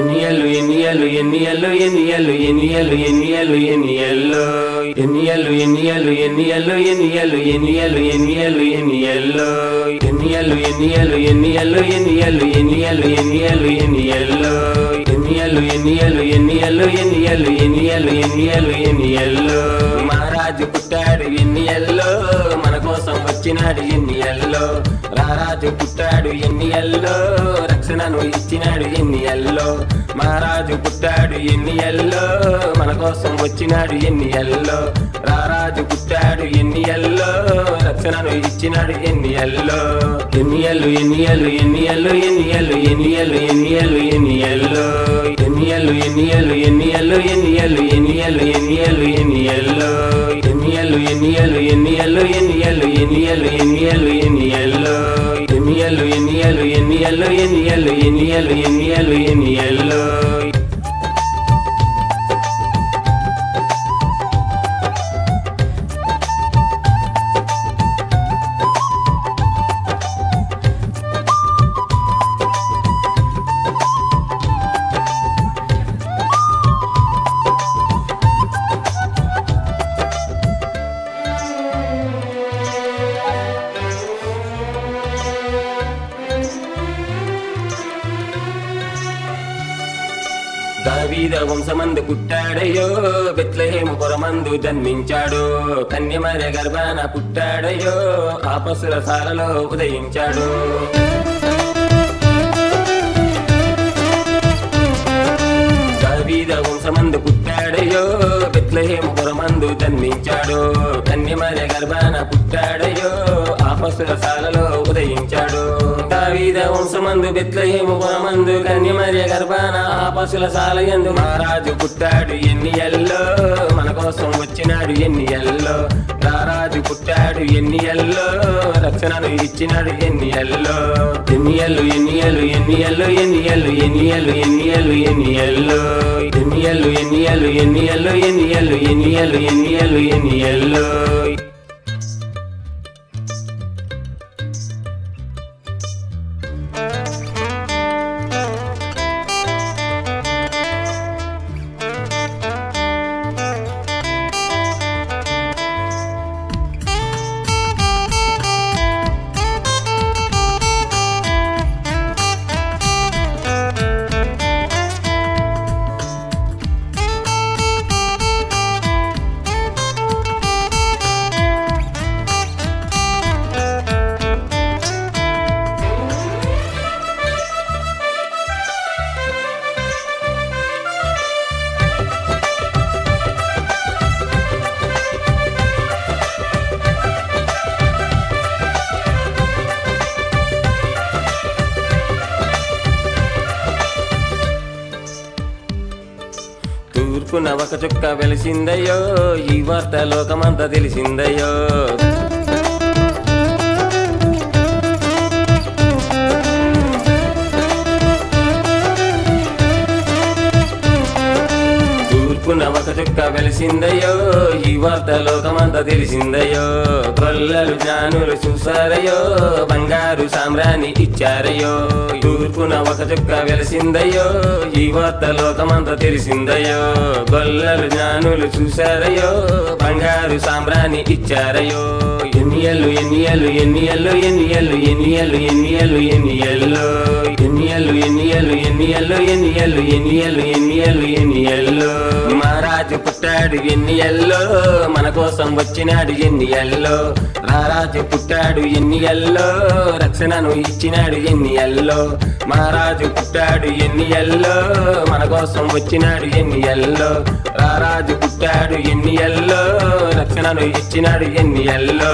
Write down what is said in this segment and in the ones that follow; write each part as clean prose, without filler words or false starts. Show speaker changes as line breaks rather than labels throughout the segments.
ఎన్నియలు ఎన్నియలు ఎన్నియలు ఎన్నియలు ఎన్నియలు ఎన్నియలు ఎన్నియల్లో ఎన్నియలు ఎన్నియలు ఎన్నియలు ఎన్నియలు ఎన్నియలు ఎన్నియలు ఎన్నియల్లో ఎన్నియలు ఎన్నియలు ఎన్నియలు ఎన్నియలు ఎన్నియలు ఎన్నియలు ఎన్నియల్లో ఎన్నియలు ఎన్నియలు ఎన్నియలు ఎన్నియలు ఎన్నియలు ఎన్నియలు ఎన్నియల్లో మహారాజు పుట్టాడు ఎన్నియల్లో మన కోసం వచ్చినాడు ఎన్నియల్లో రారాజు పుట్టాడు ఎన్నియల్లో రక్షణను ఇచ్చినాడు ఎన్నియల్లో మహారాజు పుట్టాడు ఎన్నియల్లో మన కోసం వచ్చినాడు ఎన్నియల్లో రారాజు పుట్టాడు ఎన్నియల్లో రక్షణను ఇచ్చినాడు ఎన్నియల్లో ఎన్నియలు ఎన్నియలు ఎన్నియలు ఎన్నియలు ఎన్నియలు ఎన్నియలు ఎన్నియల్లో ఎన్నియలు ఎన్నియలు ఎన్నియలు ఎన్నియలు ఎన్నియలు ఎన్నియలు ఎన్నియల్లో ఎన్నియలు ఎన్నియలు ఎన్నియలు ఎన్నియలు ఎన్నియలు ఎన్నియలు ఎన్నియల్లో ఎన్నియలు ఎన్నియలు ఎన్నియలు ఎన్నియలు ఎన్నియలు ఎన్నియలు ఎన్నియల్లో దావీద వంశమందు పుట్టాడయో బెత్లెహేము పురమందు జన్మించాడు కన్యమర్య గర్భాన పుట్టాడయో ఆ పశుల సాలలో ఉదయించాడు దావీద వంశమందు పుట్టాడయో బెత్లెహేము పురమందు జన్మించాడు కన్యమర్య గర్భాన పుట్టాడయో ఆ పశుల సాలలో ఉదయించాడు దావీద వంశమందు బెత్లెహేము పురమందు కన్యమర్య గర్భాన ఆ పశుల సాలయందు మహారాజు పుట్టాడు ఎన్నియల్లో మన కోసం వచ్చినాడు ఎన్నియల్లో రారాజు పుట్టాడు ఎన్నియల్లో రక్షణను ఇచ్చినాడు ఎన్నియల్లో ఎన్నియలు ఎన్నియలు ఎన్నియలు ఎన్నియలు ఎన్నియలు ఎన్నియలు ఎన్నియల్లో ఎన్నియలు ఎన్నియలు ఎన్నియలు ఎన్నియలు ఎన్నియలు ఎన్నియలు ఎన్నియల్లో తూర్పున ఒక చుక్క వెలిసిందయ్యో ఈ వార్త లోకమంతా తెలిసిందయ్యో తూర్పున ఒక చుక్క వెలిసిందయ్యో ఈ వార్త లోకమంతా తెలిసిందయ్యో గొల్లలు జ్ఞానులు చూసారయ్యో బంగారు సామ్రాణి ఇచ్చారయ్యో తూర్పున ఒక చుక్క వెలిసిందయ్యో ఈ వార్త లోకమంతా తెలిసిందయ్యో గొల్లలు జ్ఞానులు చూసారయ్యో బంగారు సామ్రాణి ఇచ్చారయ్యో ఎన్నియలు ఎన్నియలు ఎన్నియలు ఎన్నియలు ఎన్నియలు ఎన్నియలు ఎన్నియల్లో ఎన్నియలు ఎన్నియలు ఎన్నియలు ఎన్నియలు ఎన్నియలు ఎన్నియలు ఎన్నియల్లో మహారాజు పుట్టాడు ఎన్నియల్లో మన కోసం వచ్చినాడు ఎన్నియల్లో రారాజు పుట్టాడు ఎన్నియల్లో రక్షణను ఇచ్చినాడు ఎన్నియల్లో మహారాజు పుట్టాడు ఎన్నియల్లో మన కోసం వచ్చినాడు ఎన్నియల్లో రారాజు పుట్టాడు ఎన్నియల్లో రక్షణను ఇచ్చినాడు ఎన్నియల్లో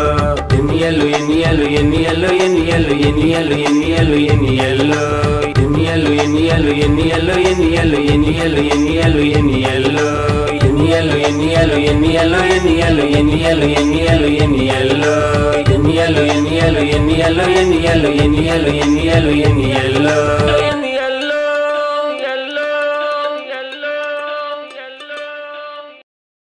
ఎన్నియలు ఎన్నియలు ఎన్నియలు ఎన్నియలు ఎన్నియలు ఎన్నియలు ఎన్నియల్లో ఎన్నియలు ఎన్నియలు ఎన్నియలు ఎన్నియలు ఎన్నియలు ఎన్నియలు ఎన్నియల్లో ఎన్నియలు ఎన్నియలు ఎన్నియలు ఎన్నియలు ఎన్నియలు ఎన్నియలు ఎన్నియల్లో ఎన్నియలు ఎన్నియలు ఎన్నియలు ఎన్నియలు ఎన్నియలు ఎన్నియలు ఎన్నియల్లో